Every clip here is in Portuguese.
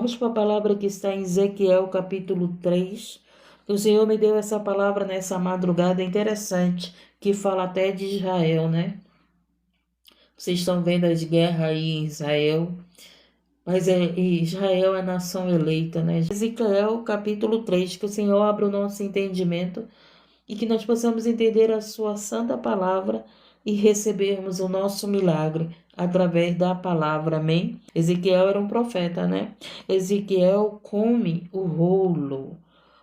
Vamos para a palavra que está em Ezequiel capítulo 3. O Senhor me deu essa palavra nessa madrugada interessante, que fala até de Israel, né? Vocês estão vendo as guerras aí em Israel, mas Israel é nação eleita, né? Ezequiel capítulo 3, que o Senhor abra o nosso entendimento e que nós possamos entender a sua santa palavra e recebermos o nosso milagre através da palavra, amém? Ezequiel era um profeta, né? Ezequiel come o rolo.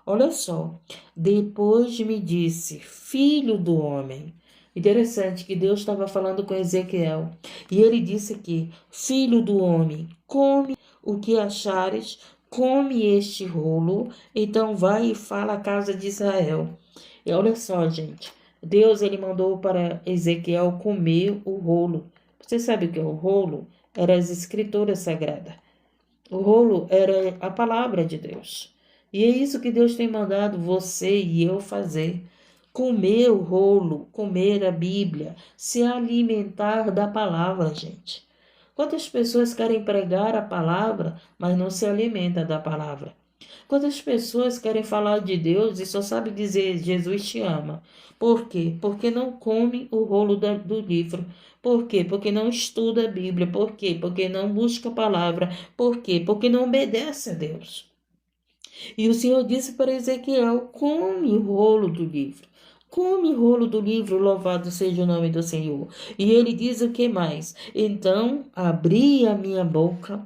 Olha só, depois me disse, filho do homem. Interessante que Deus estava falando com Ezequiel e ele disse aqui, filho do homem, come o que achares, come este rolo, então vai e fala à casa de Israel. E olha só, gente, Deus ele mandou para Ezequiel comer o rolo. Você sabe o que é o rolo? Era as escrituras sagradas. O rolo era a palavra de Deus. E é isso que Deus tem mandado você e eu fazer. Comer o rolo, comer a Bíblia, se alimentar da palavra, gente. Quantas pessoas querem pregar a palavra, mas não se alimentam da palavra? Quantas pessoas querem falar de Deus e só sabe dizer Jesus te ama? Por quê? Porque não come o rolo do livro. Por quê? Porque não estuda a Bíblia. Por quê? Porque não busca a palavra. Por quê? Porque não obedece a Deus. E o Senhor disse para Ezequiel: come o rolo do livro. Come o rolo do livro, louvado seja o nome do Senhor. E ele diz o que mais? Então abri a minha boca.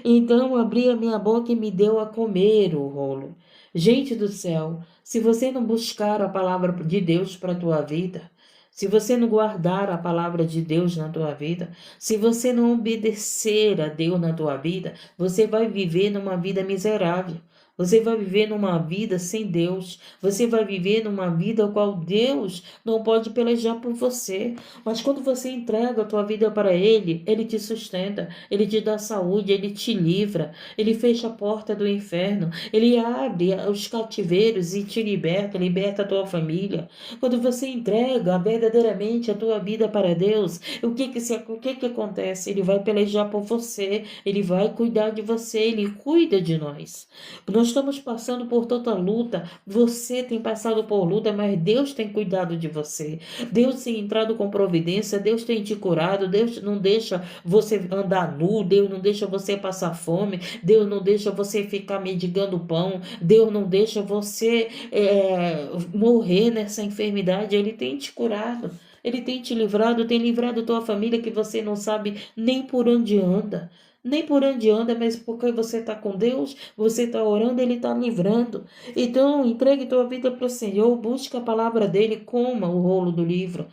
Então abri a minha boca e me deu a comer o rolo. Gente do céu, se você não buscar a palavra de Deus para a tua vida, se você não guardar a palavra de Deus na tua vida, se você não obedecer a Deus na tua vida, você vai viver numa vida miserável. Você vai viver numa vida sem Deus. Você vai viver numa vida a qual Deus não pode pelejar por você. Mas quando você entrega a tua vida para Ele, Ele te sustenta, Ele te dá saúde, Ele te livra, Ele fecha a porta do inferno, Ele abre os cativeiros e te liberta, liberta a tua família. Quando você entrega verdadeiramente a tua vida para Deus, o que que acontece? Ele vai pelejar por você, Ele vai cuidar de você, Ele cuida de nós. Nós estamos passando por tanta luta, você tem passado por luta, mas Deus tem cuidado de você. Deus tem entrado com providência, Deus tem te curado, Deus não deixa você andar nu, Deus não deixa você passar fome, Deus não deixa você ficar mendigando pão, Deus não deixa você morrer nessa enfermidade, Ele tem te curado. Ele tem te livrado, tem livrado tua família que você não sabe nem por onde anda. Nem por onde anda, mas porque você está com Deus, você está orando, Ele está livrando. Então, entregue tua vida para o Senhor, busque a palavra dEle, coma o rolo do livro.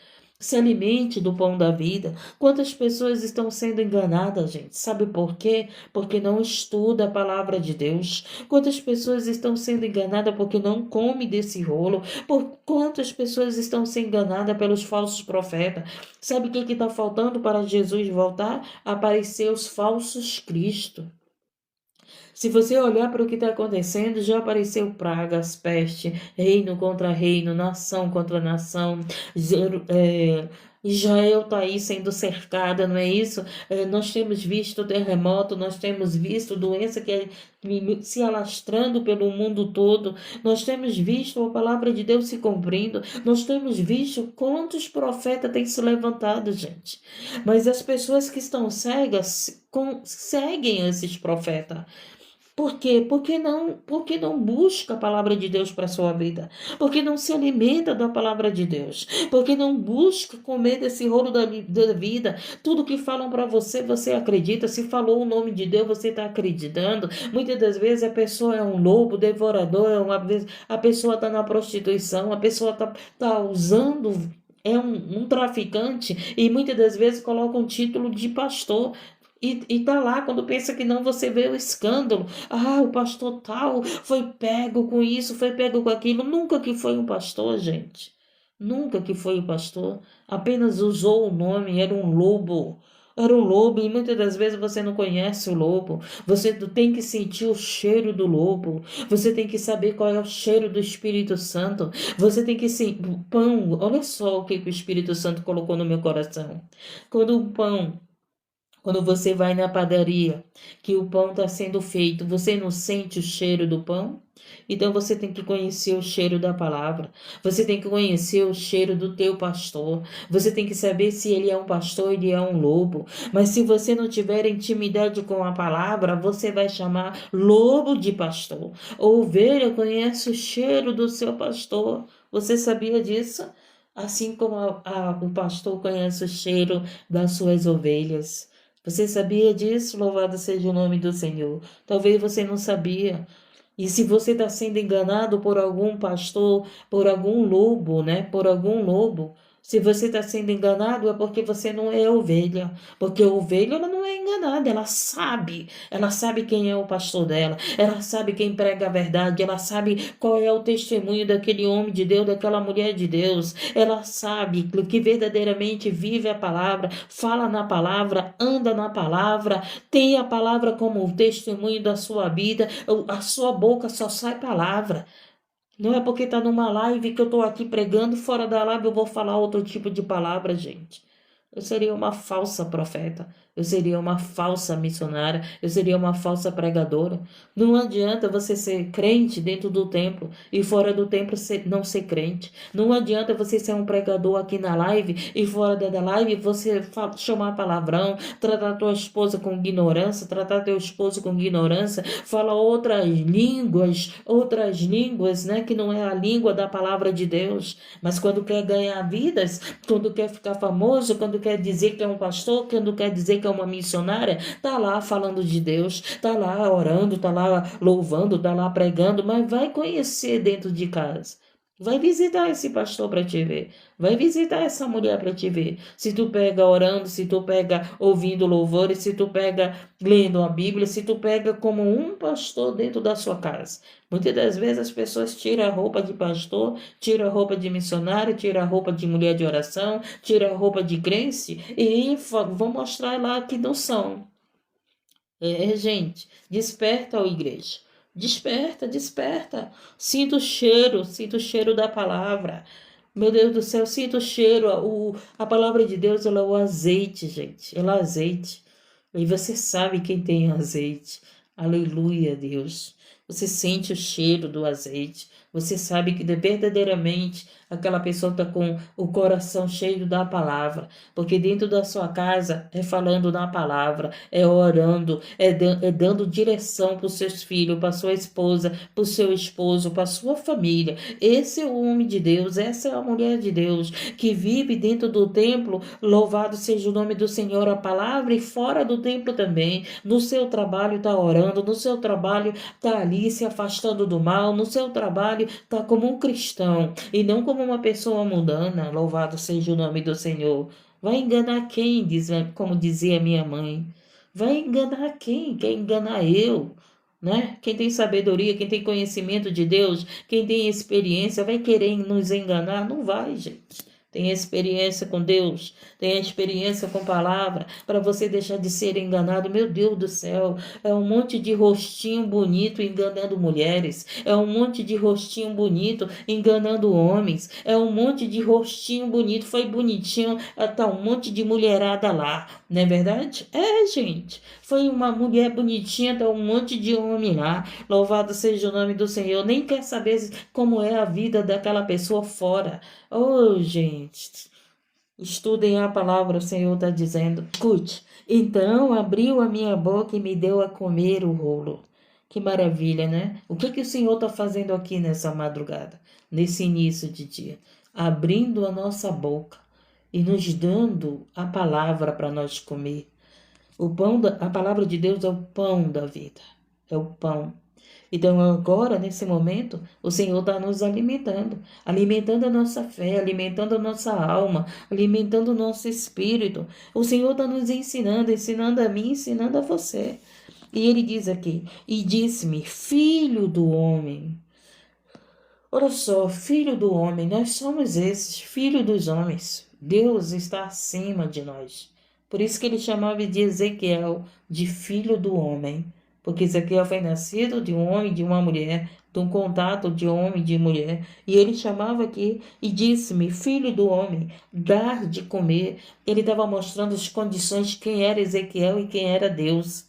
Se alimente do pão da vida. Quantas pessoas estão sendo enganadas, gente? Sabe por quê? Porque não estuda a palavra de Deus. Quantas pessoas estão sendo enganadas porque não come desse rolo? Por quantas pessoas estão sendo enganadas pelos falsos profetas? Sabe o que está faltando para Jesus voltar? Aparecer os falsos Cristo. Se você olhar para o que está acontecendo, já apareceu pragas, peste, reino contra reino, nação contra nação. Israel está aí sendo cercada, não é isso? Nós temos visto terremoto, nós temos visto doença que se alastrando pelo mundo todo. Nós temos visto a palavra de Deus se cumprindo. Nós temos visto quantos profetas têm se levantado, gente. Mas as pessoas que estão cegas seguem esses profetas. Por quê? Porque não busca a palavra de Deus para a sua vida. Porque não se alimenta da palavra de Deus. Porque não busca comer desse rolo da vida. Tudo que falam para você, você acredita. Se falou o nome de Deus, você está acreditando. Muitas das vezes a pessoa é um lobo, devorador, a pessoa está na prostituição, a pessoa tá usando um traficante e muitas das vezes coloca um título de pastor. E tá lá, quando pensa que não, você vê o escândalo. Ah, o pastor tal foi pego com isso, foi pego com aquilo. Nunca que foi um pastor, gente. Nunca que foi um pastor. Apenas usou o nome, era um lobo. Era um lobo, e muitas das vezes você não conhece o lobo. Você tem que sentir o cheiro do lobo. Você tem que saber qual é o cheiro do Espírito Santo. Você tem que sentir. Pão, olha só o que o Espírito Santo colocou no meu coração. Quando o pão Quando você vai na padaria, que o pão está sendo feito, você não sente o cheiro do pão? Então você tem que conhecer o cheiro da palavra. Você tem que conhecer o cheiro do teu pastor. Você tem que saber se ele é um pastor, ele é um lobo. Mas se você não tiver intimidade com a palavra, você vai chamar lobo de pastor. Ovelha conhece o cheiro do seu pastor. Você sabia disso? Assim como o pastor conhece o cheiro das suas ovelhas. Você sabia disso? Louvado seja o nome do Senhor. Talvez você não sabia. E se você está sendo enganado por algum pastor, por algum lobo, né? Por algum lobo. Se você está sendo enganado é porque você não é ovelha. Porque a ovelha ela não é enganada, ela sabe quem é o pastor dela, ela sabe quem prega a verdade, ela sabe qual é o testemunho daquele homem de Deus, daquela mulher de Deus, ela sabe que verdadeiramente vive a palavra, fala na palavra, anda na palavra, tem a palavra como o testemunho da sua vida, a sua boca só sai palavra. Não é porque está numa live que eu estou aqui pregando, fora da live eu vou falar outro tipo de palavra, gente. Eu seria uma falsa profeta, eu seria uma falsa missionária, eu seria uma falsa pregadora. Não adianta você ser crente dentro do templo e fora do templo não ser crente. Não adianta você ser um pregador aqui na live e fora da live você chamar palavrão, tratar tua esposa com ignorância, tratar teu esposo com ignorância, falar outras línguas, né, que não é a língua da palavra de Deus. Mas quando quer ganhar vidas, quando quer ficar famoso, quando quer dizer que é um pastor, quando quer dizer que é uma missionária, tá lá falando de Deus, tá lá orando, tá lá louvando, tá lá pregando, mas vai conhecer dentro de casa. Vai visitar esse pastor para te ver. Vai visitar essa mulher para te ver. Se tu pega orando, se tu pega ouvindo louvores, se tu pega lendo a Bíblia, se tu pega como um pastor dentro da sua casa. Muitas das vezes as pessoas tiram a roupa de pastor, tiram a roupa de missionário, tiram a roupa de mulher de oração, tiram a roupa de crente e vão mostrar lá que não são. Gente, desperta, ó igreja. Desperta, desperta. Sinto o cheiro da palavra. Meu Deus do céu, sinto o cheiro. A palavra de Deus, ela é o azeite, gente. Ela é o azeite. E você sabe quem tem azeite. Aleluia, Deus. Você sente o cheiro do azeite. Você sabe que verdadeiramente aquela pessoa está com o coração cheio da palavra. Porque dentro da sua casa é falando na palavra, é orando, é dando direção para os seus filhos, para sua esposa, para o seu esposo, para sua família. Esse é o homem de Deus, essa é a mulher de Deus que vive dentro do templo. Louvado seja o nome do Senhor, a palavra, e fora do templo também. No seu trabalho está orando, no seu trabalho está ali se afastando do mal, no seu trabalho está como um cristão e não como uma pessoa mundana. Louvado seja o nome do Senhor. Vai enganar quem, como dizia minha mãe. Vai enganar quem? Quer enganar eu? Né? Quem tem sabedoria, quem tem conhecimento de Deus, quem tem experiência, vai querer nos enganar? Não vai, gente. Tem experiência com Deus, tem experiência com palavra, para você deixar de ser enganado. Meu Deus do céu, é um monte de rostinho bonito enganando mulheres, é um monte de rostinho bonito enganando homens, é um monte de rostinho bonito, foi bonitinho, tá um monte de mulherada lá, não é verdade? É, gente, foi uma mulher bonitinha, tá um monte de homem lá. Louvado seja o nome do Senhor. Nem quer saber como é a vida daquela pessoa fora. Oh, gente, estudem a palavra, o Senhor está dizendo. Escute, então abriu a minha boca e me deu a comer o rolo. Que maravilha, né? O que o Senhor está fazendo aqui nessa madrugada, nesse início de dia? Abrindo a nossa boca e nos dando a palavra para nós comer. A palavra de Deus é o pão da vida, é o pão. Então, agora, nesse momento, o Senhor está nos alimentando, alimentando a nossa fé, alimentando a nossa alma, alimentando o nosso espírito. O Senhor está nos ensinando, ensinando a mim, ensinando a você. E ele diz aqui, e disse-me, filho do homem. Olha só, filho do homem, nós somos esses, filho dos homens. Deus está acima de nós. Por isso que ele chamava de Ezequiel de filho do homem. Porque Ezequiel foi nascido de um homem e de uma mulher, de um contato de homem e de mulher. E ele chamava aqui e disse-me, filho do homem, dar de comer. Ele estava mostrando as condições de quem era Ezequiel e quem era Deus.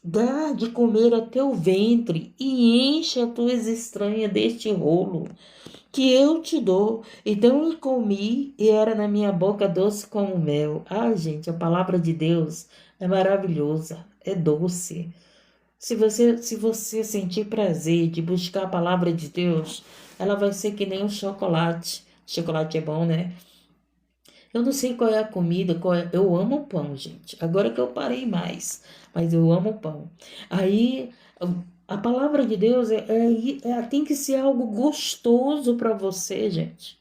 Dá de comer a teu ventre e enche as tuas estranhas deste rolo que eu te dou. Então eu comi e era na minha boca doce como mel. Ah, gente, a palavra de Deus é maravilhosa, é doce. Se você sentir prazer de buscar a palavra de Deus, ela vai ser que nem um chocolate. Chocolate é bom, né? Eu não sei qual é a comida, eu amo pão, gente. Agora que eu parei mais, mas eu amo pão. Aí a palavra de Deus tem que ser algo gostoso para você, gente.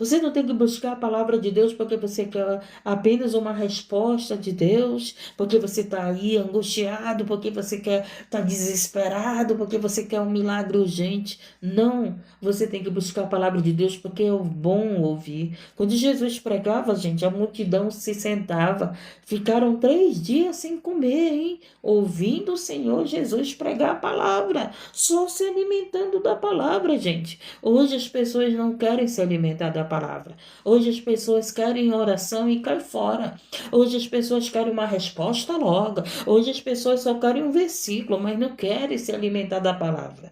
Você não tem que buscar a palavra de Deus porque você quer apenas uma resposta de Deus, porque você está aí angustiado, porque você quer está desesperado, porque você quer um milagre urgente. Não, você tem que buscar a palavra de Deus porque é bom ouvir. Quando Jesus pregava, gente, a multidão se sentava, ficaram 3 dias sem comer, hein? Ouvindo o Senhor Jesus pregar a palavra, só se alimentando da palavra, gente. Hoje as pessoas não querem se alimentar da palavra. Hoje as pessoas querem oração e cai fora. Hoje as pessoas querem uma resposta logo. Hoje as pessoas só querem um versículo, mas não querem se alimentar da palavra.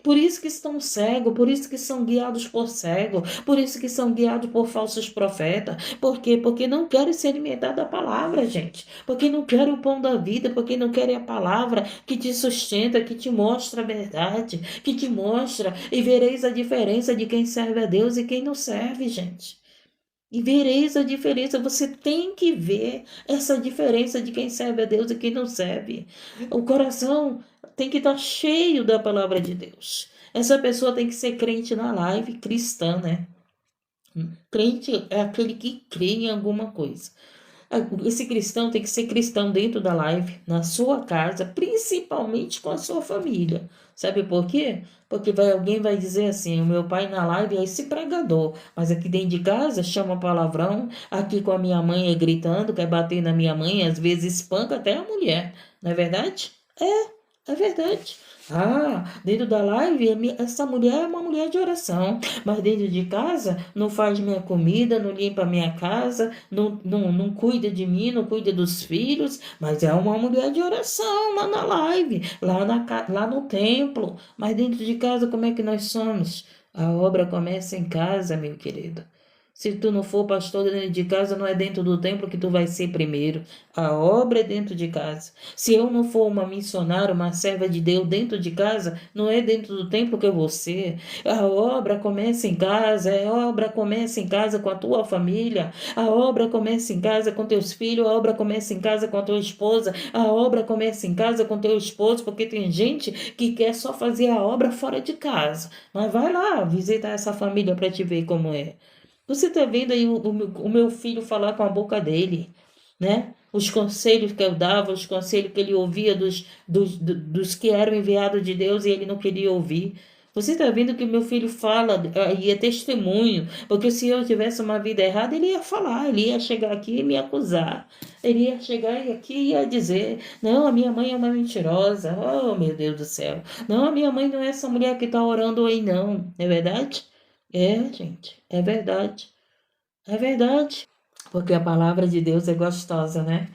Por isso que estão cegos, por isso que são guiados por cego, por isso que são guiados por falsos profetas. Por quê? Porque não querem se alimentar da palavra, gente. Porque não querem o pão da vida, porque não querem a palavra que te sustenta, que te mostra a verdade, que te mostra e vereis a diferença de quem serve a Deus e quem não serve, gente. E vereis a diferença, você tem que ver essa diferença de quem serve a Deus e quem não serve. O coração tem que estar cheio da palavra de Deus. Essa pessoa tem que ser crente na live, cristã, né? Crente é aquele que crê em alguma coisa. Esse cristão tem que ser cristão dentro da live, na sua casa, principalmente com a sua família. Sabe por quê? Porque alguém vai dizer assim, o meu pai na live é esse pregador, mas aqui dentro de casa chama palavrão, aqui com a minha mãe é gritando, quer bater na minha mãe, às vezes espanca até a mulher. Não é verdade? É verdade. Ah, dentro da live, essa mulher é uma mulher de oração, mas dentro de casa não faz minha comida, não limpa minha casa, não cuida de mim, não cuida dos filhos, mas é uma mulher de oração lá na live, lá no templo. Mas dentro de casa, como é que nós somos? A obra começa em casa, meu querido. Se tu não for pastor dentro de casa, não é dentro do templo que tu vai ser primeiro. A obra é dentro de casa. Se eu não for uma missionária, uma serva de Deus dentro de casa, não é dentro do templo que eu vou ser. A obra começa em casa, a obra começa em casa com a tua família, a obra começa em casa com teus filhos, a obra começa em casa com a tua esposa, a obra começa em casa com teu esposo, porque tem gente que quer só fazer a obra fora de casa. Mas vai lá visitar essa família para te ver como é. Você está vendo aí o meu filho falar com a boca dele, né? Os conselhos que eu dava, os conselhos que ele ouvia dos que eram enviados de Deus e ele não queria ouvir. Você está vendo que o meu filho fala e é testemunho, porque se eu tivesse uma vida errada, ele ia falar, ele ia chegar aqui e me acusar. Ele ia chegar aqui e ia dizer, não, a minha mãe é uma mentirosa. Oh, meu Deus do céu. Não, a minha mãe não é essa mulher que está orando aí, não. É verdade? É, gente, é verdade. É verdade. Porque a palavra de Deus é gostosa, né?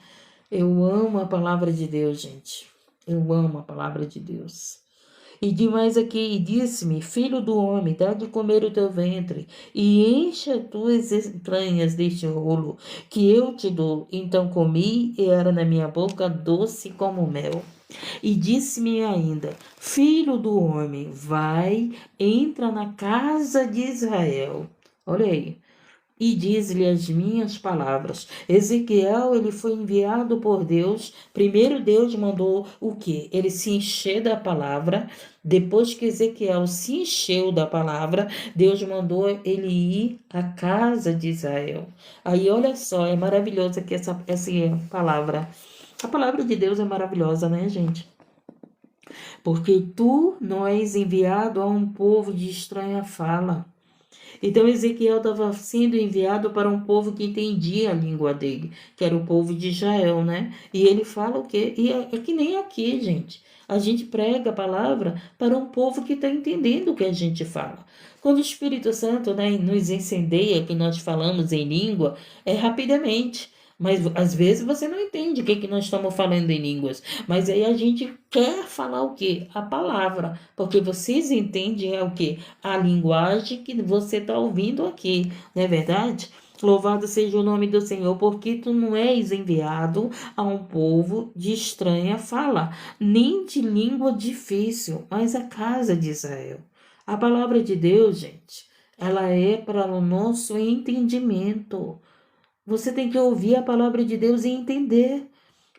Eu amo a palavra de Deus, gente. Eu amo a palavra de Deus. E demais aqui, e disse-me, filho do homem, dá de comer o teu ventre, e enche as tuas entranhas deste rolo, que eu te dou. Então comi, e era na minha boca doce como mel. E disse-me ainda, filho do homem, vai, entra na casa de Israel. Olha aí. E diz-lhe as minhas palavras. Ezequiel, ele foi enviado por Deus. Primeiro Deus mandou o quê? Ele se encher da palavra. Depois que Ezequiel se encheu da palavra, Deus mandou ele ir à casa de Israel. Aí olha só, é maravilhoso aqui essa palavra. A palavra de Deus é maravilhosa, né, gente? Porque tu não és enviado a um povo de estranha fala. Então Ezequiel estava sendo enviado para um povo que entendia a língua dele, que era o povo de Israel, né? E ele fala o quê? E é que nem aqui, gente. A gente prega a palavra para um povo que está entendendo o que a gente fala. Quando o Espírito Santo, né, nos incendeia, que nós falamos em língua, é rapidamente. Mas às vezes você não entende o que nós estamos falando em línguas. Mas aí a gente quer falar o quê? A palavra. Porque vocês entendem o quê? A linguagem que você está ouvindo aqui. Não é verdade? Louvado seja o nome do Senhor, porque tu não és enviado a um povo de estranha fala, nem de língua difícil, mas a casa de Israel. A palavra de Deus, gente, ela é para o nosso entendimento. Você tem que ouvir a palavra de Deus e entender.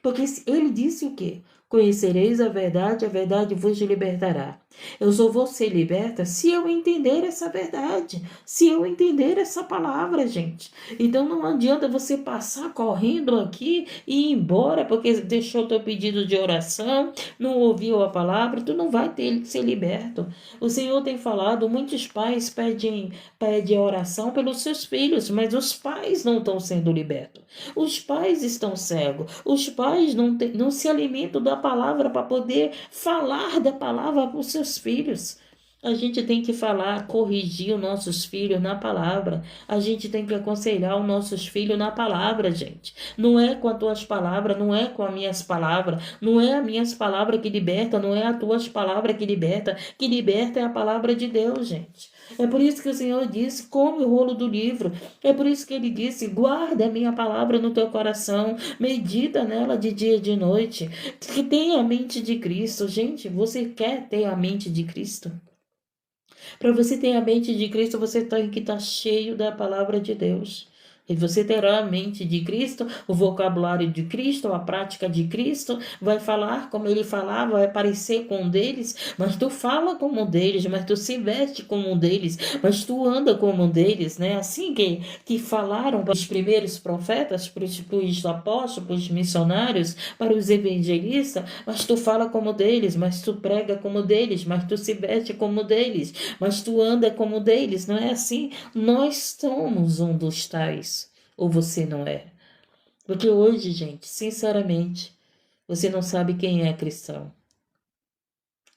Porque ele disse o quê? Conhecereis a verdade vos libertará. Eu só vou ser liberta se eu entender essa verdade, se eu entender essa palavra, gente. Então não adianta você passar correndo aqui e ir embora porque deixou teu pedido de oração, não ouviu a palavra, tu não vai ter que ser liberto. O Senhor tem falado, muitos pais pedem oração pelos seus filhos, mas os pais não estão sendo libertos. Os pais estão cegos, os pais não se alimentam da palavra para poder falar da palavra para os seus filhos. A gente tem que falar, corrigir os nossos filhos na palavra. A gente tem que aconselhar os nossos filhos na palavra, gente. Não é com as tuas palavras, não é com as minhas palavras. Não é as minhas palavras que liberta, não é as tuas palavras que liberta. Que liberta é a palavra de Deus, gente. É por isso que o Senhor disse, come o rolo do livro. É por isso que ele disse, guarda a minha palavra no teu coração. Medita nela de dia e de noite. Que tenha a mente de Cristo. Gente, você quer ter a mente de Cristo? Para você ter a mente de Cristo, você tem que estar cheio da palavra de Deus. E você terá a mente de Cristo, o vocabulário de Cristo, a prática de Cristo, vai falar como ele falava, vai parecer com um deles, mas tu fala como um deles, mas tu se veste como um deles, mas tu anda como um deles, né? Assim que falaram para os primeiros profetas, para os apóstolos, para os missionários, para os evangelistas, mas tu fala como deles, mas tu prega como deles, mas tu se veste como deles, mas tu anda como deles, não é assim? Nós somos um dos tais. Ou você não é? Porque hoje, gente, sinceramente, você não sabe quem é cristão.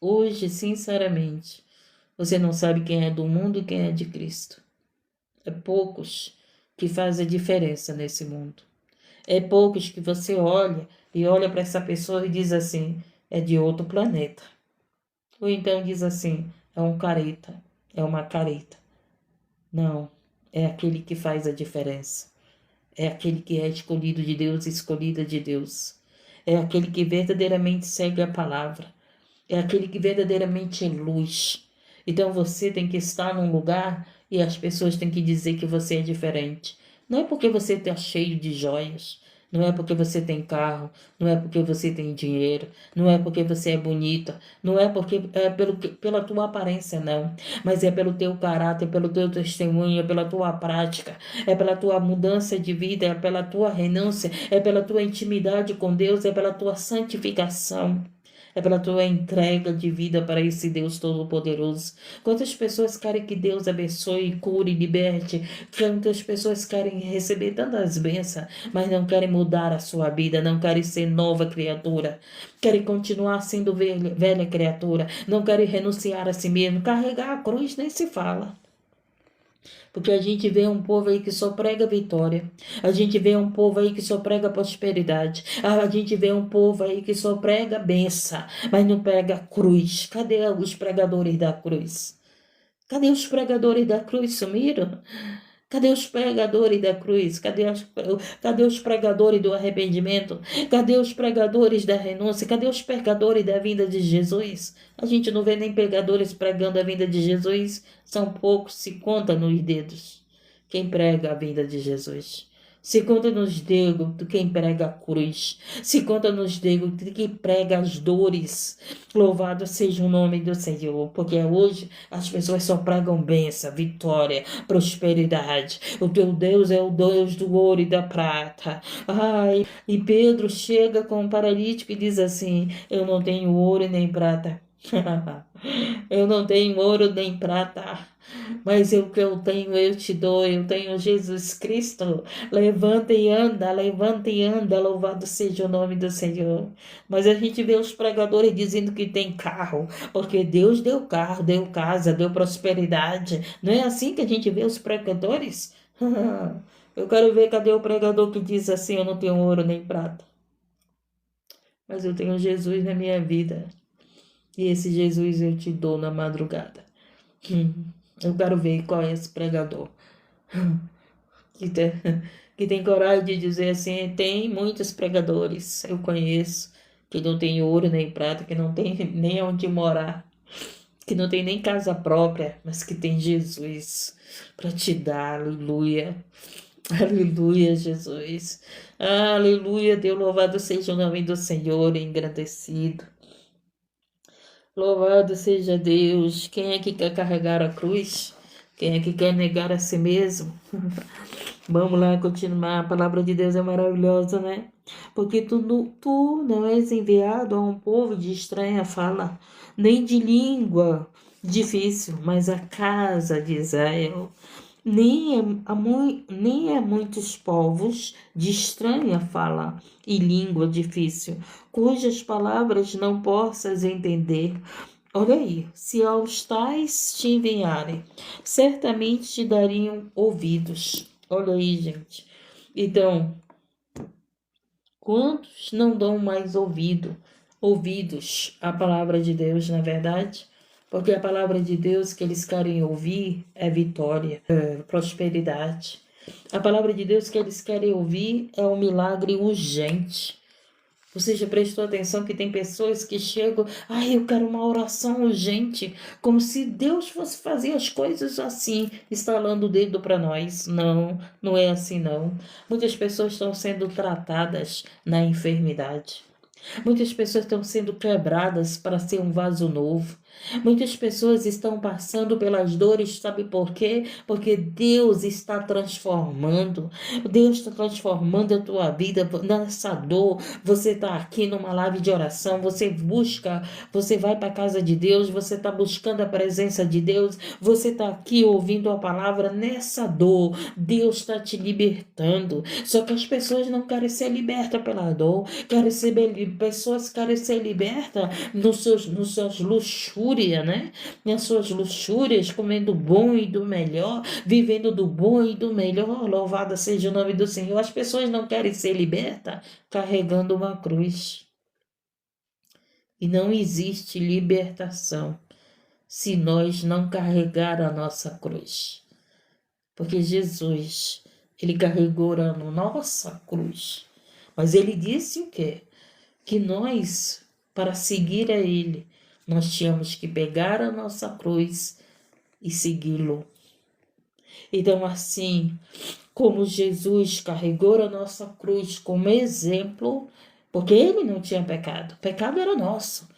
Hoje, sinceramente, você não sabe quem é do mundo e quem é de Cristo. É poucos que fazem a diferença nesse mundo. É poucos que você olha e olha para essa pessoa e diz assim, é de outro planeta. Ou então diz assim, é um careta, é uma careta. Não, é aquele que faz a diferença. É aquele que é escolhido de Deus, escolhida de Deus. É aquele que verdadeiramente segue a palavra. É aquele que verdadeiramente é luz. Então você tem que estar num lugar e as pessoas têm que dizer que você é diferente. Não é porque você está cheio de joias. Não é porque você tem carro, não é porque você tem dinheiro, não é porque você é bonita, não é porque é pela tua aparência, não, mas é pelo teu caráter, pelo teu testemunho, pela tua prática, é pela tua mudança de vida, é pela tua renúncia, é pela tua intimidade com Deus, é pela tua santificação. É pela tua entrega de vida para esse Deus Todo-Poderoso. Quantas pessoas querem que Deus abençoe, cure, liberte? Quantas pessoas querem receber tantas bênçãos, mas não querem mudar a sua vida, não querem ser nova criatura, querem continuar sendo velha criatura, não querem renunciar a si mesmo, carregar a cruz nem se fala. Porque a gente vê um povo aí que só prega vitória. A gente vê um povo aí que só prega prosperidade. A gente vê um povo aí que só prega benção, mas não prega cruz. Cadê os pregadores da cruz? Cadê os pregadores da cruz? Sumiram? Cadê os pregadores da cruz? Cadê os pregadores do arrependimento? Cadê os pregadores da renúncia? Cadê os pregadores da vinda de Jesus? A gente não vê nem pregadores pregando a vinda de Jesus. São poucos, se conta nos dedos quem prega a vinda de Jesus. Se conta nos dedos quem prega a cruz. Se conta nos dedos quem prega as dores. Louvado seja o nome do Senhor. Porque hoje as pessoas só pregam bênção, vitória, prosperidade. O teu Deus é o Deus do ouro e da prata. Ai, e Pedro chega com um paralítico e diz assim, eu não tenho ouro e nem prata. Eu não tenho ouro nem prata, mas o que eu tenho eu te dou. Eu tenho Jesus Cristo. Levanta e anda, louvado seja o nome do Senhor. Mas a gente vê os pregadores dizendo que tem carro, porque Deus deu carro, deu casa, deu prosperidade. Não é assim que a gente vê os pregadores? Eu quero ver cadê o pregador que diz assim: eu não tenho ouro nem prata, mas eu tenho Jesus na minha vida. E esse Jesus eu te dou na madrugada. Eu quero ver qual é esse pregador que tem, que tem coragem de dizer assim. Tem muitos pregadores, eu conheço, que não tem ouro nem prata, que não tem nem onde morar, que não tem nem casa própria, mas que tem Jesus para te dar. Aleluia. Aleluia, Jesus. Aleluia, Deus, louvado seja o nome do Senhor, engrandecido. Louvado seja Deus. Quem é que quer carregar a cruz? Quem é que quer negar a si mesmo? Vamos lá continuar. A palavra de Deus é maravilhosa, né? Porque tu não és enviado a um povo de estranha fala, nem de língua difícil, mas a casa de Israel. Nem a muitos povos de estranha fala e língua difícil, cujas palavras não possas entender. Olha aí, se aos tais te enviarem, certamente te dariam ouvidos. Olha aí, gente. Então, quantos não dão mais ouvidos à palavra de Deus, na verdade? Porque a palavra de Deus que eles querem ouvir é vitória, é prosperidade. A palavra de Deus que eles querem ouvir é um milagre urgente. Você já prestou atenção que tem pessoas que chegam, eu quero uma oração urgente, como se Deus fosse fazer as coisas assim, estalando o dedo para nós. Não, não é assim não. Muitas pessoas estão sendo tratadas na enfermidade. Muitas pessoas estão sendo quebradas para ser um vaso novo. Muitas pessoas estão passando pelas dores, sabe por quê? Porque Deus está transformando. Deus está transformando a tua vida nessa dor. Você está aqui numa live de oração, você busca, você vai para a casa de Deus, você está buscando a presença de Deus, você está aqui ouvindo a palavra nessa dor. Deus está te libertando. Só que as pessoas não querem ser libertas pela dor, pessoas querem ser libertas nos seus luxúria, né? Nas suas luxúrias, comendo do bom e do melhor, vivendo do bom e do melhor. Louvado seja o nome do Senhor. As pessoas não querem ser libertas carregando uma cruz. E não existe libertação se nós não carregar a nossa cruz. Porque Jesus, ele carregou a nossa cruz. Mas ele disse o quê? Que nós, para seguir a ele, nós tínhamos que pegar a nossa cruz e segui-lo. Então, assim como Jesus carregou a nossa cruz como exemplo, porque ele não tinha pecado, o pecado era nosso,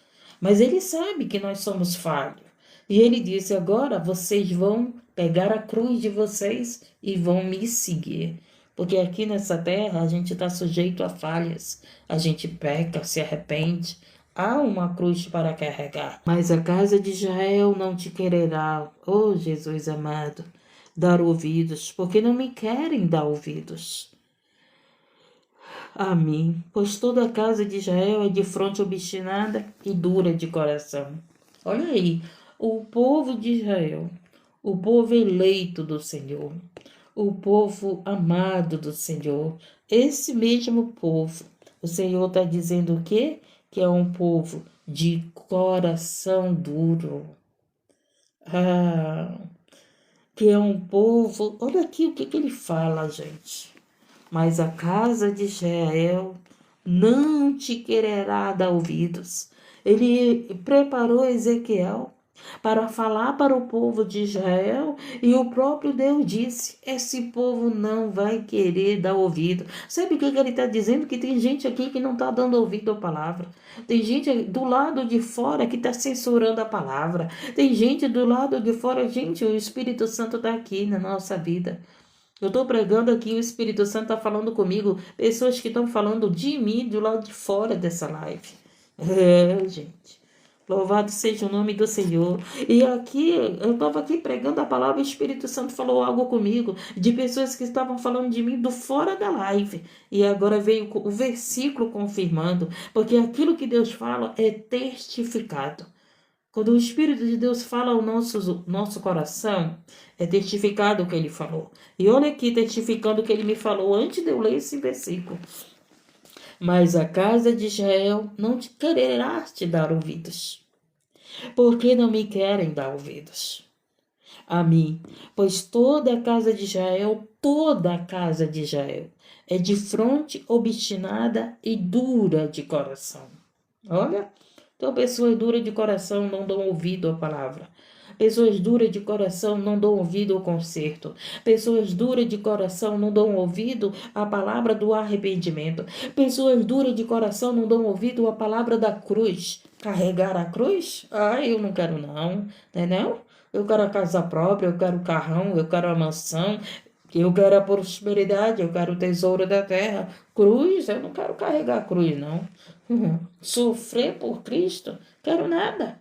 mas ele sabe que nós somos falhos. E ele disse: agora vocês vão pegar a cruz de vocês e vão me seguir. Porque aqui nessa terra a gente está sujeito a falhas, a gente peca, se arrepende. Há uma cruz para carregar. Mas a casa de Israel não te quererá, oh Jesus amado, dar ouvidos, porque não me querem dar ouvidos a mim, pois toda a casa de Israel é de fronte obstinada e dura de coração. Olha aí, o povo de Israel, o povo eleito do Senhor, o povo amado do Senhor, esse mesmo povo, o Senhor está dizendo o quê? Que é um povo de coração duro. Que é um povo... Olha aqui o que ele fala, gente. Mas a casa de Israel não te quererá dar ouvidos. Ele preparou Ezequiel para falar para o povo de Israel, e o próprio Deus disse: esse povo não vai querer dar ouvido. Sabe o que ele está dizendo? Que tem gente aqui que não está dando ouvido à palavra. Tem gente do lado de fora que está censurando a palavra. Tem gente do lado de fora. Gente, o Espírito Santo está aqui na nossa vida. Eu estou pregando aqui, o Espírito Santo está falando comigo, pessoas que estão falando de mim do lado de fora dessa live. Gente. Louvado seja o nome do Senhor. E aqui, eu estava aqui pregando a palavra, o Espírito Santo falou algo comigo, de pessoas que estavam falando de mim do fora da live. E agora veio o versículo confirmando, porque aquilo que Deus fala é testificado. Quando o Espírito de Deus fala ao nosso coração, é testificado o que ele falou. E olha aqui, testificando o que ele me falou antes de eu ler esse versículo. Mas a casa de Israel não te quererá te dar ouvidos, porque não me querem dar ouvidos a mim, pois toda a casa de Israel, é de fronte obstinada e dura de coração. Olha, então pessoas duras de coração não dão ouvido à palavra. Pessoas duras de coração não dão ouvido ao conserto. Pessoas duras de coração não dão ouvido à palavra do arrependimento. Pessoas duras de coração não dão ouvido à palavra da cruz. Carregar a cruz? Ah, eu não quero não, não? Eu quero a casa própria, eu quero o carrão, eu quero a mansão, eu quero a prosperidade, eu quero o tesouro da terra. Cruz, eu não quero carregar a cruz, não. Sofrer por Cristo? Quero nada.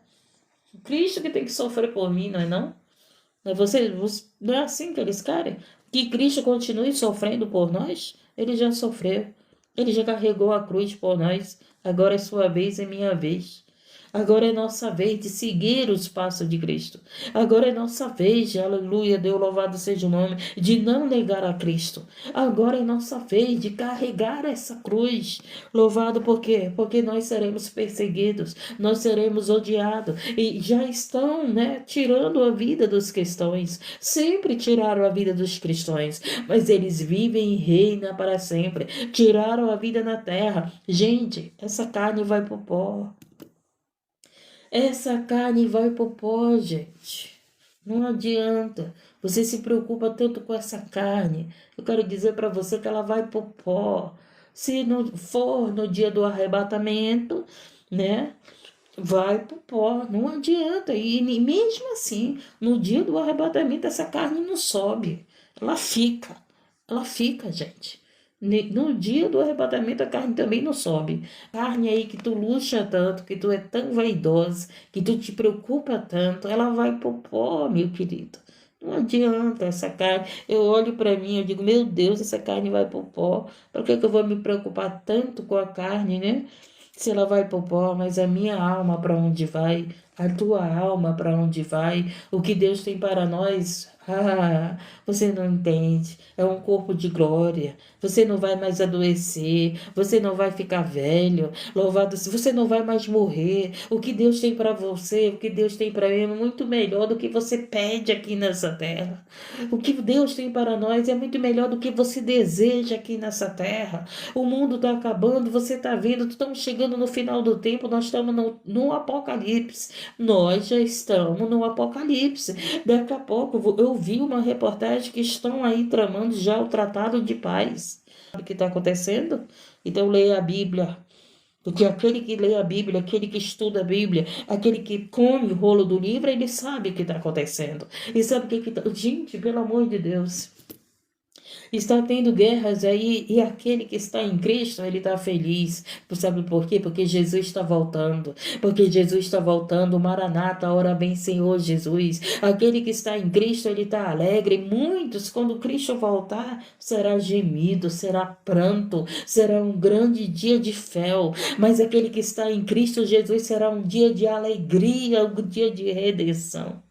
Cristo que tem que sofrer por mim, não é não? Não é assim que eles querem? Que Cristo continue sofrendo por nós? Ele já sofreu. Ele já carregou a cruz por nós. Agora é sua vez, é minha vez. Agora é nossa vez de seguir os passos de Cristo. Agora é nossa vez, aleluia, Deus louvado seja o nome, de não negar a Cristo. Agora é nossa vez de carregar essa cruz. Louvado por quê? Porque nós seremos perseguidos, nós seremos odiados. E já estão, tirando a vida dos cristãos. Sempre tiraram a vida dos cristãos, mas eles vivem e reinam para sempre. Tiraram a vida na terra. Gente, essa carne vai pro pó. Essa carne vai pro pó, gente. Não adianta. Você se preocupa tanto com essa carne. Eu quero dizer para você que ela vai pro pó. Se não for no dia do arrebatamento, vai pro pó. Não adianta. E mesmo assim, no dia do arrebatamento, essa carne não sobe. Ela fica. Ela fica, gente. No dia do arrebatamento a carne também não sobe. Carne aí que tu luxa tanto, que tu é tão vaidosa, que tu te preocupa tanto, ela vai pro pó, meu querido. Não adianta essa carne. Eu olho para mim, eu digo, meu Deus, essa carne vai pro pó. Por que eu vou me preocupar tanto com a carne, né? Se ela vai pro pó, mas a minha alma para onde vai? A tua alma para onde vai? O que Deus tem para nós? Ah, você não entende. É um corpo de glória. Você não vai mais adoecer. Você não vai ficar velho. Louvado seja. Você não vai mais morrer. O que Deus tem para você, o que Deus tem para mim é muito melhor do que você pede aqui nessa terra. O que Deus tem para nós é muito melhor do que você deseja aqui nessa terra. O mundo está acabando, você está vendo, estamos chegando no final do tempo, nós estamos no Apocalipse. Nós já estamos no Apocalipse. Daqui a pouco eu vi uma reportagem que estão aí tramando já o Tratado de Paz. Sabe o que está acontecendo? Então leia a Bíblia. Porque aquele que lê a Bíblia, aquele que estuda a Bíblia, aquele que come o rolo do livro, ele sabe o que está acontecendo. E sabe o que está... Gente, pelo amor de Deus... Está tendo guerras aí e aquele que está em Cristo, ele está feliz. Sabe por quê? Porque Jesus está voltando. Porque Jesus está voltando. Maranata, ora bem, Senhor Jesus. Aquele que está em Cristo, ele está alegre. Muitos, quando Cristo voltar, será gemido, será pranto, será um grande dia de fel. Mas aquele que está em Cristo Jesus será um dia de alegria, um dia de redenção.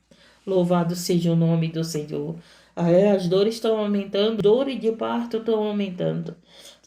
Louvado seja o nome do Senhor. As dores estão aumentando, dores de parto estão aumentando.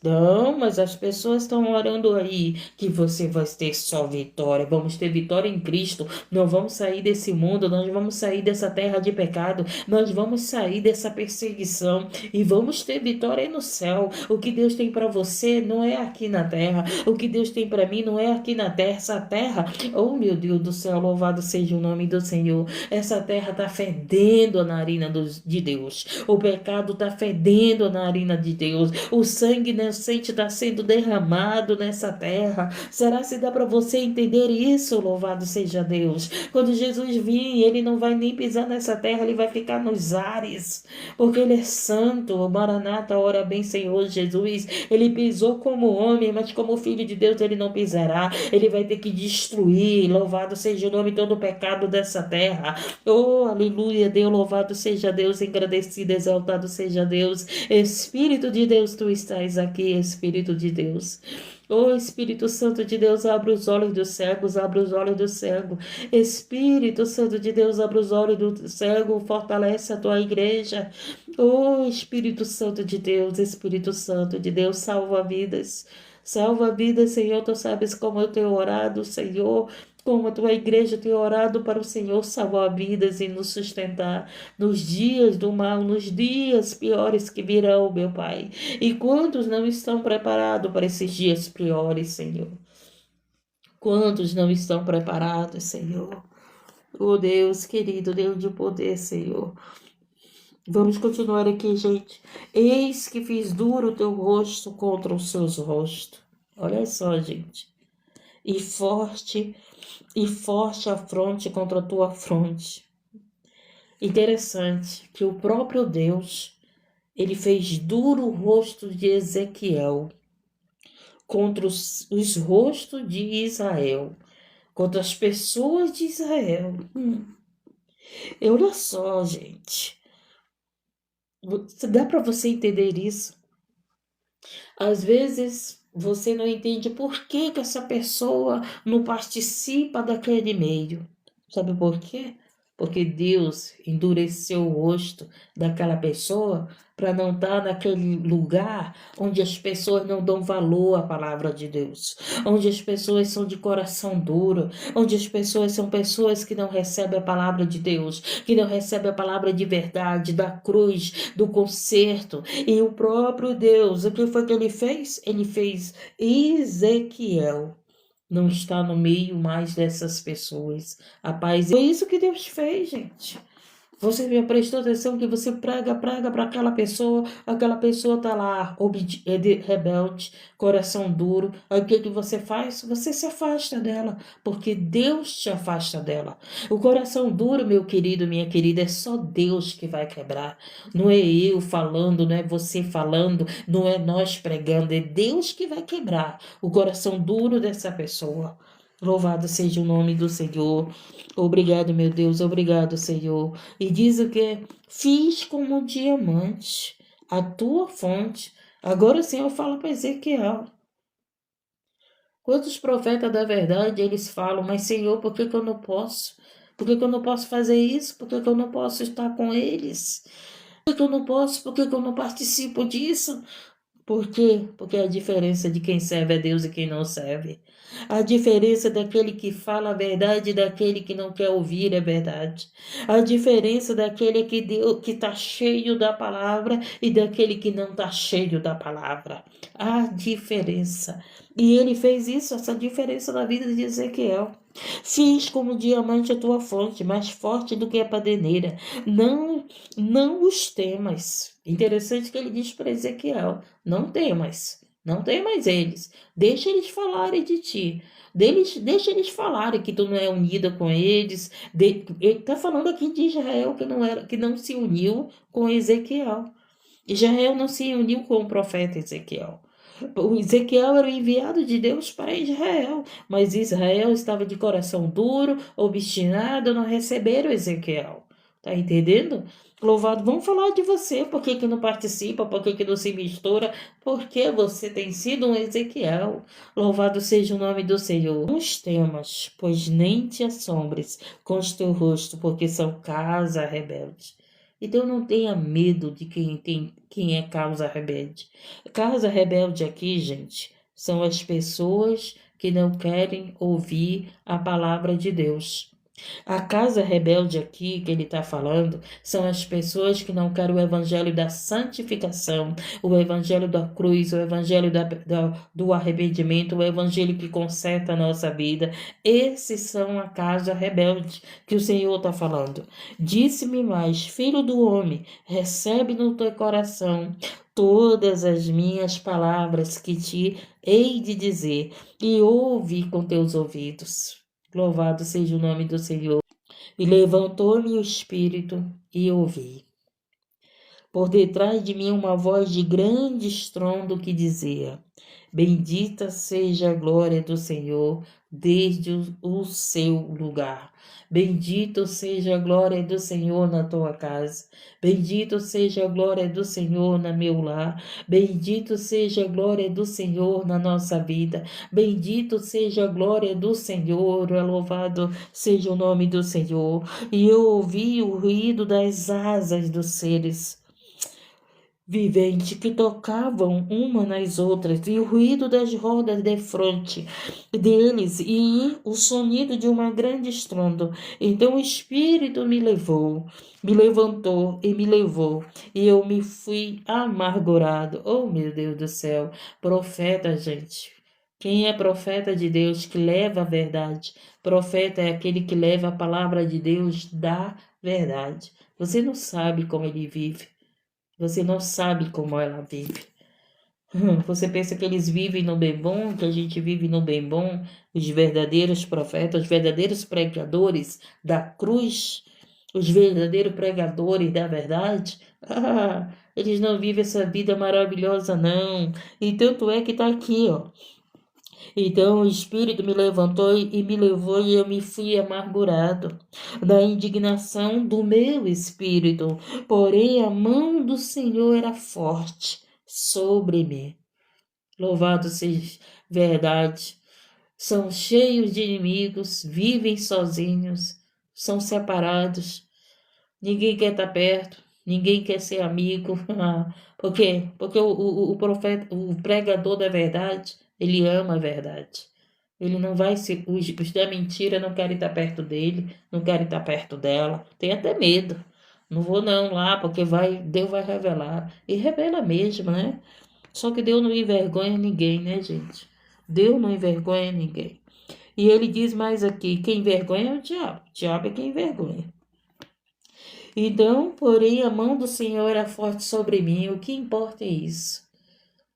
Não, mas as pessoas estão orando aí que você vai ter só vitória. Vamos ter vitória em Cristo. Não vamos sair desse mundo, nós vamos sair dessa terra de pecado. Nós vamos sair dessa perseguição e vamos ter vitória no céu. O que Deus tem para você não é aqui na terra. O que Deus tem para mim não é aqui na terra. Essa terra, oh meu Deus do céu, louvado seja o nome do Senhor. Essa terra está fedendo a narina de Deus. O pecado está fedendo a narina de Deus. O sangue inocente está sendo derramado nessa terra. Será se dá para você entender isso? Louvado seja Deus. Quando Jesus vir, ele não vai nem pisar nessa terra, ele vai ficar nos ares, porque ele é santo. O Maranata, ora bem, Senhor Jesus. Ele pisou como homem, mas como filho de Deus ele não pisará. Ele vai ter que destruir. Louvado seja o nome todo o pecado dessa terra. Oh, aleluia, Deus, louvado seja Deus, engrandecido, exaltado seja Deus. Espírito de Deus, tu estás aqui, Espírito de Deus. Oh, Espírito Santo de Deus, abre os olhos dos cegos, abre os olhos do cego. Espírito Santo de Deus, abre os olhos do cego, fortalece a tua igreja. Oh, Espírito Santo de Deus, Espírito Santo de Deus, salva vidas. Salva vidas, Senhor, tu sabes como eu tenho orado, Senhor. Como a tua igreja tem orado para o Senhor salvar vidas e nos sustentar nos dias do mal, nos dias piores que virão, meu Pai. E quantos não estão preparados para esses dias piores, Senhor? Quantos não estão preparados, Senhor? Oh Deus querido, Deus de poder, Senhor. Vamos continuar aqui, gente. Eis que fiz duro o teu rosto contra os seus rostos. Olha só, gente. E forte a fronte contra a tua fronte. Interessante que o próprio Deus, ele fez duro o rosto de Ezequiel contra os rostos de Israel, contra as pessoas de Israel. Olha só, gente. Dá para você entender isso? Às vezes você não entende por que essa pessoa não participa daquele meio. Sabe por quê? Porque Deus endureceu o rosto daquela pessoa para não estar naquele lugar onde as pessoas não dão valor à palavra de Deus, onde as pessoas são de coração duro, onde as pessoas são pessoas que não recebem a palavra de Deus, que não recebem a palavra de verdade, da cruz, do conserto. E o próprio Deus, o que foi que ele fez? Ele fez Ezequiel não está no meio mais dessas pessoas. A paz. Foi isso que Deus fez, gente. Você já prestou atenção que você prega para aquela pessoa tá lá, rebelde, coração duro. Aí o que você faz? Você se afasta dela, porque Deus te afasta dela. O coração duro, meu querido, minha querida, é só Deus que vai quebrar. Não é eu falando, não é você falando, não é nós pregando, é Deus que vai quebrar o coração duro dessa pessoa. Louvado seja o nome do Senhor. Obrigado, meu Deus, obrigado, Senhor. E diz o que? Fiz como um diamante a tua fonte. Agora o Senhor fala para Ezequiel. Quantos profetas da verdade eles falam, mas Senhor, por que eu não posso? Por que eu não posso fazer isso? Por que eu não posso estar com eles? Por que eu não posso? Por que eu não participo disso? Por quê? Porque a diferença de quem serve a Deus e quem não serve. A diferença daquele que fala a verdade e daquele que não quer ouvir a verdade. A diferença daquele que está cheio da palavra e daquele que não está cheio da palavra. A diferença. E ele fez isso, essa diferença na vida de Ezequiel. Fiz como diamante a tua fonte, mais forte do que a padeneira. Não os temas. Interessante que ele diz para Ezequiel: não temas, não temas eles. Deixa eles falarem de ti. Deixa eles falarem que tu não é unida com eles. Ele está falando aqui de Israel que não se uniu com Ezequiel. Israel não se uniu com o profeta Ezequiel. O Ezequiel era o enviado de Deus para Israel, mas Israel estava de coração duro, obstinado, não receberam Ezequiel. Tá entendendo? Louvado, vamos falar de você, por que não participa, por que não se mistura, porque você tem sido um Ezequiel. Louvado seja o nome do Senhor. Os temas, pois nem te assombres com o teu rosto, porque são casa rebelde. Então não tenha medo de quem é causa rebelde. Causa rebelde aqui, gente, são as pessoas que não querem ouvir a palavra de Deus. A casa rebelde aqui que ele está falando são as pessoas que não querem o evangelho da santificação, o evangelho da cruz, o evangelho do arrependimento, o evangelho que conserta a nossa vida. Esses são a casa rebelde que o Senhor está falando. Disse-me mais, filho do homem, recebe no teu coração todas as minhas palavras que te hei de dizer, e ouve com teus ouvidos. Louvado seja o nome do Senhor. E levantou-me o espírito e ouvi. Por detrás de mim uma voz de grande estrondo que dizia: Bendita seja a glória do Senhor desde o seu lugar. Bendito seja a glória do Senhor na tua casa. Bendito seja a glória do Senhor no meu lar. Bendito seja a glória do Senhor na nossa vida. Bendito seja a glória do Senhor. Louvado seja o nome do Senhor. E eu ouvi o ruído das asas dos seres vivente que tocavam uma nas outras, e o ruído das rodas de fronte deles, e o sonido de uma grande estrondo. Então o Espírito me levou, me levantou e me levou, e eu me fui amargurado. Oh, meu Deus do céu, profeta, gente. Quem é profeta de Deus que leva a verdade? Profeta é aquele que leva a palavra de Deus da verdade. Você não sabe como ele vive. Você não sabe como ela vive. Você pensa que eles vivem no bem bom, que a gente vive no bem bom? Os verdadeiros profetas, os verdadeiros pregadores da cruz, os verdadeiros pregadores da verdade, eles não vivem essa vida maravilhosa, não. E tanto é que está aqui, ó. Então o Espírito me levantou e me levou, e eu me fui amargurado da indignação do meu espírito. Porém, a mão do Senhor era forte sobre mim. Louvado seja verdade. São cheios de inimigos, vivem sozinhos, são separados. Ninguém quer estar perto, ninguém quer ser amigo. Por quê? Porque o profeta, o pregador da verdade, ele ama a verdade. Ele não vai se. Os da mentira não querem estar perto dele, não querem estar perto dela. Tem até medo. Não vou não lá, porque Deus vai revelar. E revela mesmo, né? Só que Deus não envergonha ninguém, né, gente? Deus não envergonha ninguém. E ele diz mais aqui: quem envergonha é o diabo. O diabo é quem envergonha. Então, porém, a mão do Senhor era forte sobre mim. O que importa é isso?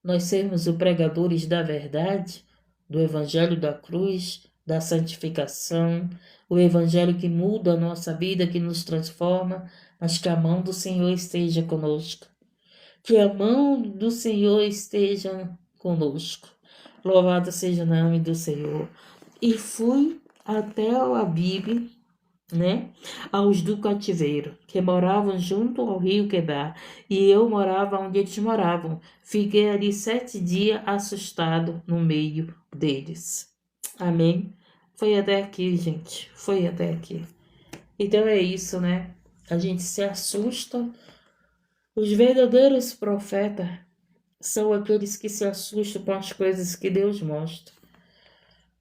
Nós sermos os pregadores da verdade, do Evangelho da cruz, da santificação, o Evangelho que muda a nossa vida, que nos transforma, mas que a mão do Senhor esteja conosco. Que a mão do Senhor esteja conosco. Louvado seja o nome do Senhor. E fui até o Abibe, né, aos do cativeiro, que moravam junto ao rio Quebar, e eu morava onde eles moravam. Fiquei ali 7 dias assustado no meio deles. Amém? Foi até aqui, gente. Foi até aqui. Então é isso, né? A gente se assusta. Os verdadeiros profetas são aqueles que se assustam com as coisas que Deus mostra.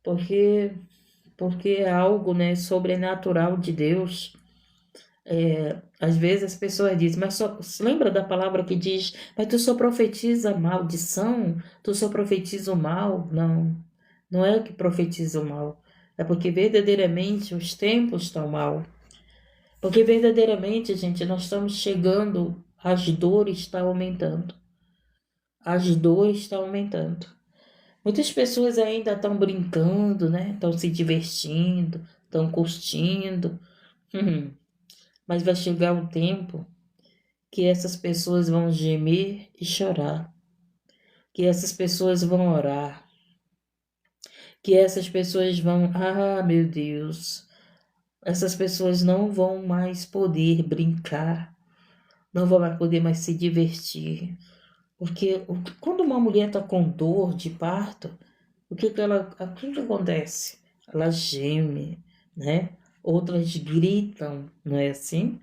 Porque é algo, né, sobrenatural de Deus. Às vezes as pessoas dizem, mas só lembra da palavra que diz, mas tu só profetiza maldição, tu só profetiza o mal? Não, não é que profetiza o mal, é porque verdadeiramente os tempos estão mal. Porque verdadeiramente, gente, nós estamos chegando, as dores estão aumentando. As dores estão aumentando. Muitas pessoas ainda estão brincando, né? Estão se divertindo, estão curtindo. Mas vai chegar um tempo que essas pessoas vão gemer e chorar, que essas pessoas vão orar, que essas pessoas vão, meu Deus, essas pessoas não vão mais poder brincar, não vão mais poder mais se divertir, porque quando uma mulher está com dor de parto, o que que acontece? Ela geme, né? Outras gritam, não é assim?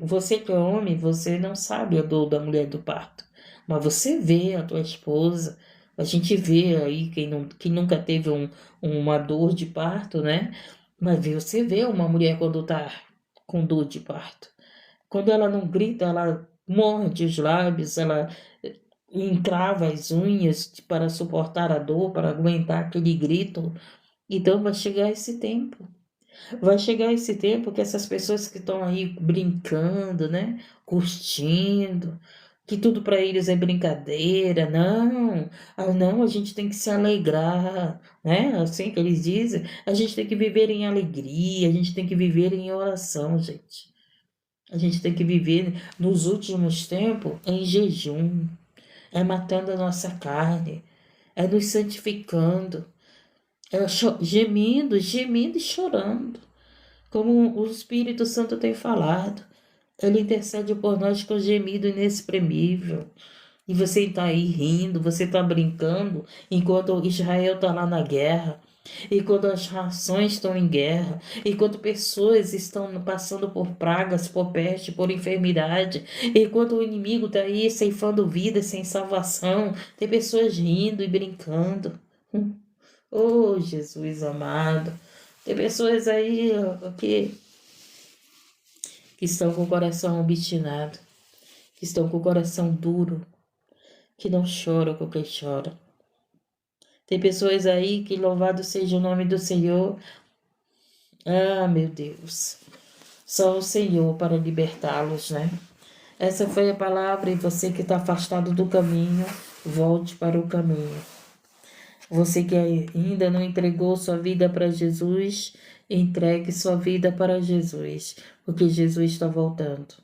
Você que é homem, você não sabe a dor da mulher do parto, mas você vê a tua esposa, a gente vê aí quem nunca teve uma dor de parto, né? Mas você vê uma mulher quando está com dor de parto. Quando ela não grita, ela morde os lábios, ela encrava as unhas para suportar a dor, para aguentar aquele grito. Então vai chegar esse tempo. Vai chegar esse tempo que essas pessoas que estão aí brincando, né? Curtindo, que tudo para eles é brincadeira. Não, não, a gente tem que se alegrar, né? Assim que eles dizem, a gente tem que viver em alegria, a gente tem que viver em oração, gente. A gente tem que viver nos últimos tempos em jejum, é matando a nossa carne, é nos santificando, é gemindo, gemindo e chorando. Como o Espírito Santo tem falado, ele intercede por nós com gemido inexprimível. E você está aí rindo, você está brincando, enquanto Israel está lá na guerra, enquanto as nações estão em guerra, enquanto pessoas estão passando por pragas, por peste, por enfermidade, enquanto o inimigo está aí ceifando vidas sem salvação, tem pessoas rindo e brincando. Oh, Jesus amado. Tem pessoas aí ó, que estão com o coração obstinado, que estão com o coração duro, que não choram com quem chora. Tem pessoas aí que louvado seja o nome do Senhor. Ah, meu Deus. Só o Senhor para libertá-los, né? Essa foi a palavra, e você que está afastado do caminho, volte para o caminho. Você que ainda não entregou sua vida para Jesus, entregue sua vida para Jesus, porque Jesus está voltando.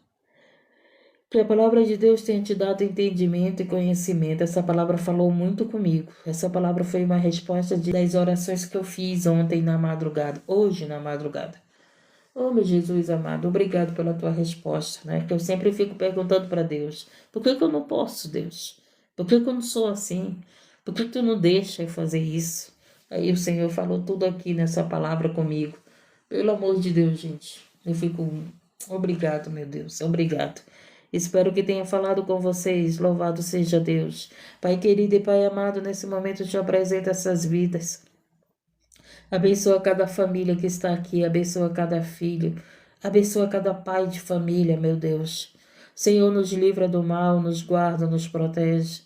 Que a palavra de Deus tenha te dado entendimento e conhecimento. Essa palavra falou muito comigo. Essa palavra foi uma resposta das orações que eu fiz ontem na madrugada, hoje na madrugada. Oh, meu Jesus amado, obrigado pela tua resposta, né? Que eu sempre fico perguntando para Deus, por que eu não posso, Deus? Por que eu não sou assim? Por que tu não deixa eu fazer isso? Aí o Senhor falou tudo aqui nessa palavra comigo. Pelo amor de Deus, gente. Eu fico, obrigado, meu Deus, obrigado. Espero que tenha falado com vocês. Louvado seja Deus. Pai querido e Pai amado, nesse momento eu te apresento essas vidas. Abençoa cada família que está aqui, abençoa cada filho, abençoa cada pai de família, meu Deus. Senhor, nos livra do mal, nos guarda, nos protege.